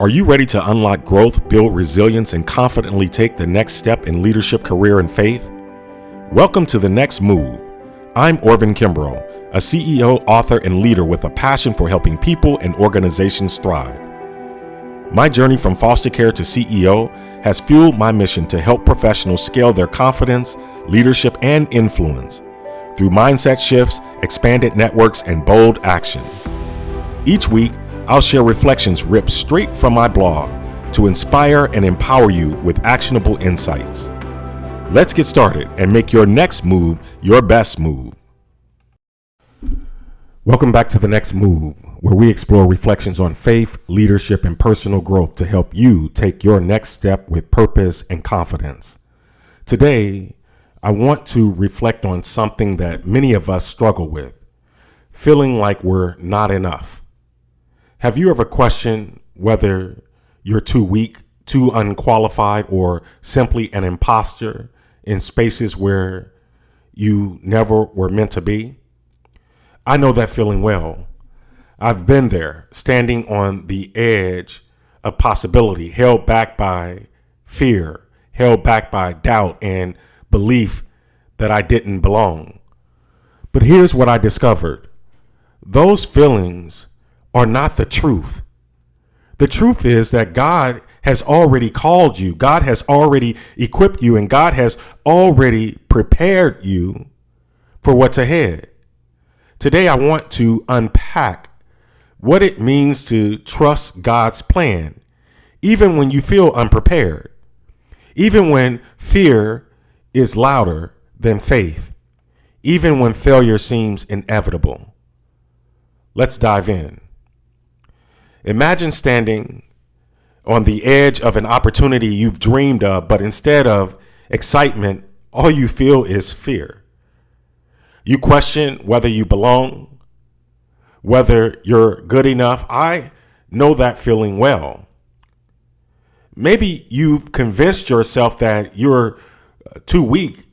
Are you ready to unlock growth, build resilience, and confidently take the next step in leadership, career, and faith? Welcome to The Next Move. I'm Orvin Kimbrough, a CEO, author, and leader with a passion for helping people and organizations thrive. My journey from foster care to CEO has fueled my mission to help professionals scale their confidence, leadership, and influence through mindset shifts, expanded networks, and bold action. Each week, I'll share reflections ripped straight from my blog to inspire and empower you with actionable insights. Let's get started and make your next move your best move. Welcome back to The Next Move, where we explore reflections on faith, leadership, and personal growth to help you take your next step with purpose and confidence. Today, I want to reflect on something that many of us struggle with, feeling like we're not enough. Have you ever questioned whether you're too weak, too unqualified, or simply an imposter in spaces where you never were meant to be? I know that feeling well. I've been there, standing on the edge of possibility, held back by fear, held back by doubt and belief that I didn't belong. But here's what I discovered. Those feelings are not the truth. The truth is that God has already called you. God has already equipped you, and God has already prepared you for what's ahead. Today, I want to unpack what it means to trust God's plan, even when you feel unprepared, even when fear is louder than faith, even when failure seems inevitable. Let's dive in. Imagine standing on the edge of an opportunity you've dreamed of, but instead of excitement, all you feel is fear. You question whether you belong, whether you're good enough. I know that feeling well. Maybe you've convinced yourself that you're too weak.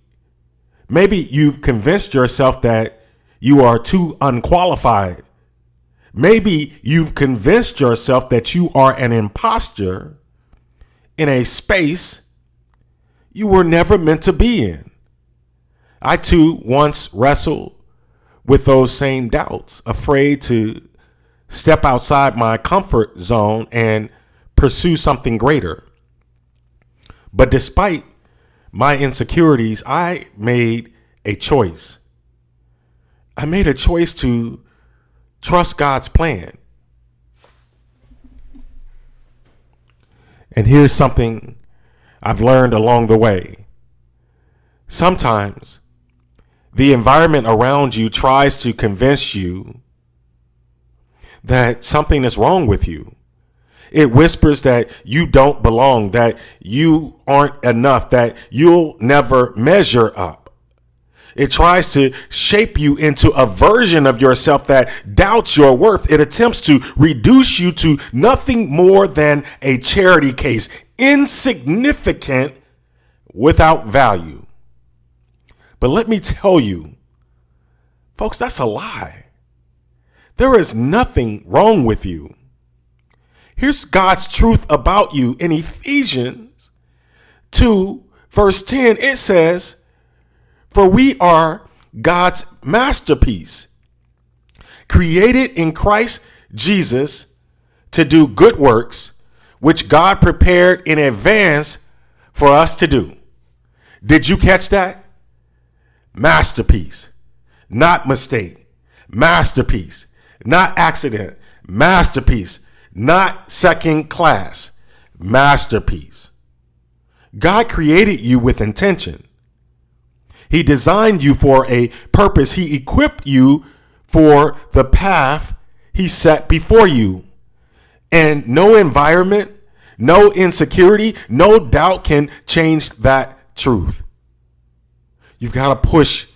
Maybe you've convinced yourself that you are too unqualified. Maybe you've convinced yourself that you are an imposter in a space you were never meant to be in. I too once wrestled with those same doubts, afraid to step outside my comfort zone and pursue something greater. But despite my insecurities, I made a choice. I made a choice to trust God's plan. And here's something I've learned along the way. Sometimes the environment around you tries to convince you that something is wrong with you. It whispers that you don't belong, that you aren't enough, that you'll never measure up. It tries to shape you into a version of yourself that doubts your worth. It attempts to reduce you to nothing more than a charity case, insignificant without value. But let me tell you, folks, that's a lie. There is nothing wrong with you. Here's God's truth about you in Ephesians 2, verse 10. It says, "For we are God's masterpiece, created in Christ Jesus to do good works, which God prepared in advance for us to do." Did you catch that? Masterpiece, not mistake. Masterpiece, not accident. Masterpiece, not second class. Masterpiece. God created you with intention. He designed you for a purpose. He equipped you for the path he set before you. And no environment, no insecurity, no doubt can change that truth. You've got to push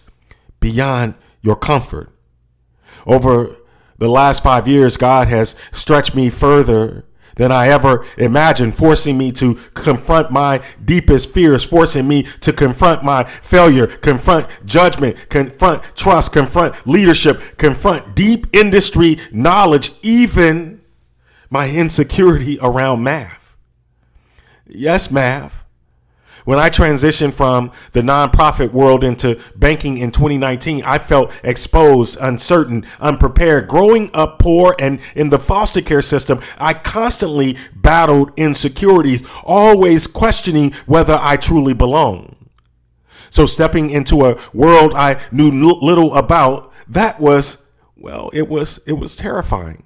beyond your comfort. Over the last 5 years, God has stretched me further than I ever imagined, forcing me to confront my deepest fears, forcing me to confront my failure, confront judgment, confront trust, confront leadership, confront deep industry knowledge, even my insecurity around math. Yes, math. When I transitioned from the nonprofit world into banking in 2019, I felt exposed, uncertain, unprepared. Growing up poor and in the foster care system, I constantly battled insecurities, always questioning whether I truly belong. So stepping into a world I knew little about, it was terrifying.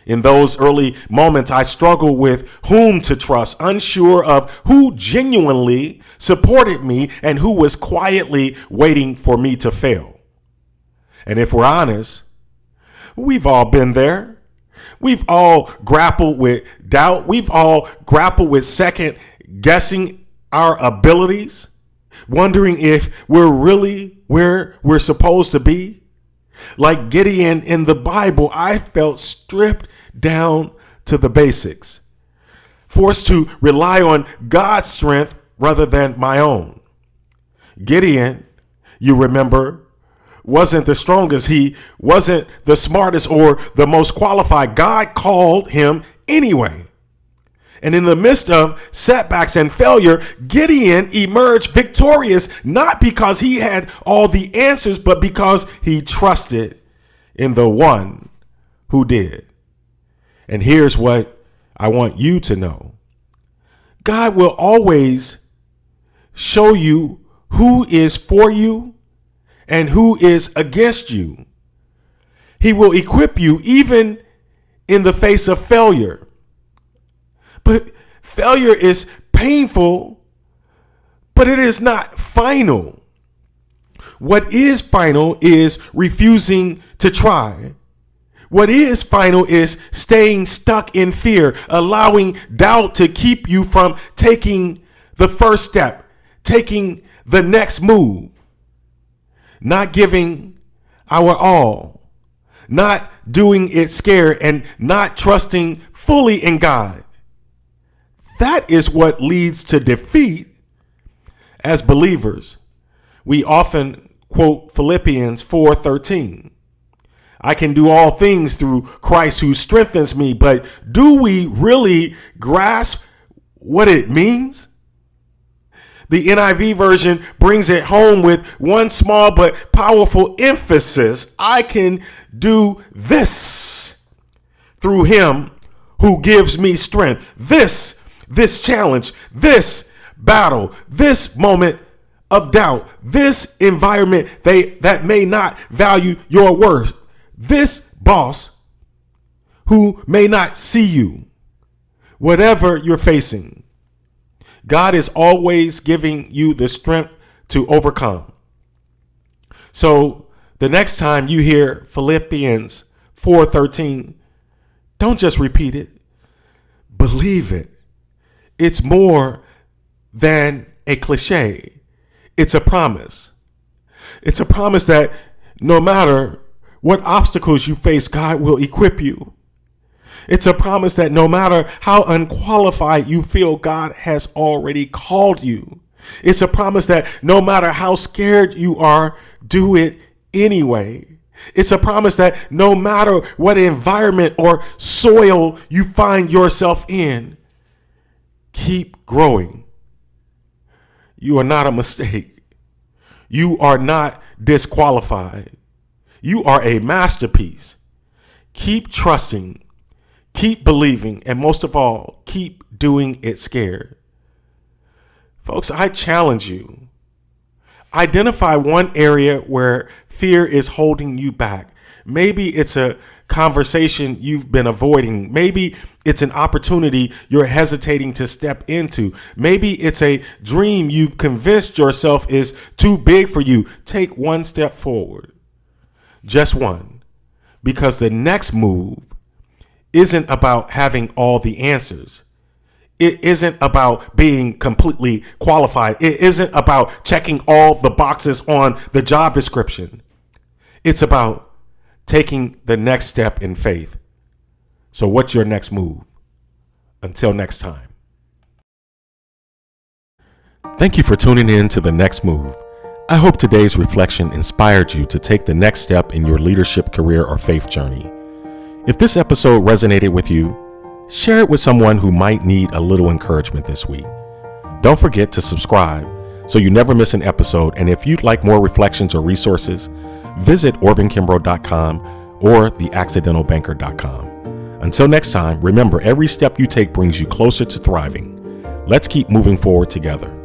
In those early moments, I struggled with whom to trust, unsure of who genuinely supported me and who was quietly waiting for me to fail. And if we're honest, we've all been there. We've all grappled with doubt. We've all grappled with second guessing our abilities, wondering if we're really where we're supposed to be. Like Gideon in the Bible, I felt stripped down to the basics, forced to rely on God's strength rather than my own. Gideon, you remember, wasn't the strongest. He wasn't the smartest or the most qualified. God called him anyway. And in the midst of setbacks and failure, Gideon emerged victorious, not because he had all the answers, but because he trusted in the one who did. And here's what I want you to know. God will always show you who is for you and who is against you. He will equip you even in the face of failure. But failure is painful, but it is not final. What is final is refusing to try. What is final is staying stuck in fear, allowing doubt to keep you from taking the first step, taking the next move, not giving our all, not doing it scared, and not trusting fully in God. That is what leads to defeat. As believers, we often quote Philippians 4:13. I can do all things through Christ who strengthens me. But do we really grasp what it means? The NIV version brings it home with one small but powerful emphasis. I can do this through him who gives me strength. This challenge, this battle, this moment of doubt, this environment that may not value your worth, this boss who may not see you, whatever you're facing, God is always giving you the strength to overcome. So the next time you hear Philippians 4:13, don't just repeat it, believe it. It's more than a cliche. It's a promise. It's a promise that no matter what obstacles you face, God will equip you. It's a promise that no matter how unqualified you feel, God has already called you. It's a promise that no matter how scared you are, do it anyway. It's a promise that no matter what environment or soil you find yourself in, keep growing. You are not a mistake. You are not disqualified. You are a masterpiece. Keep trusting, keep believing, and most of all, keep doing it scared. Folks, I challenge you. Identify one area where fear is holding you back. Maybe it's a conversation you've been avoiding. Maybe it's an opportunity you're hesitating to step into. Maybe it's a dream you've convinced yourself is too big for you. Take one step forward. Just one. Because the next move isn't about having all the answers. It isn't about being completely qualified. It isn't about checking all the boxes on the job description. It's about taking the next step in faith. So what's your next move? Until next time. Thank you for tuning in to The Next Move. I hope today's reflection inspired you to take the next step in your leadership career or faith journey. If this episode resonated with you, share it with someone who might need a little encouragement this week. Don't forget to subscribe so you never miss an episode. And if you'd like more reflections or resources, visit orvinkimbrough.com or theaccidentalbanker.com. Until next time, remember, every step you take brings you closer to thriving. Let's keep moving forward together.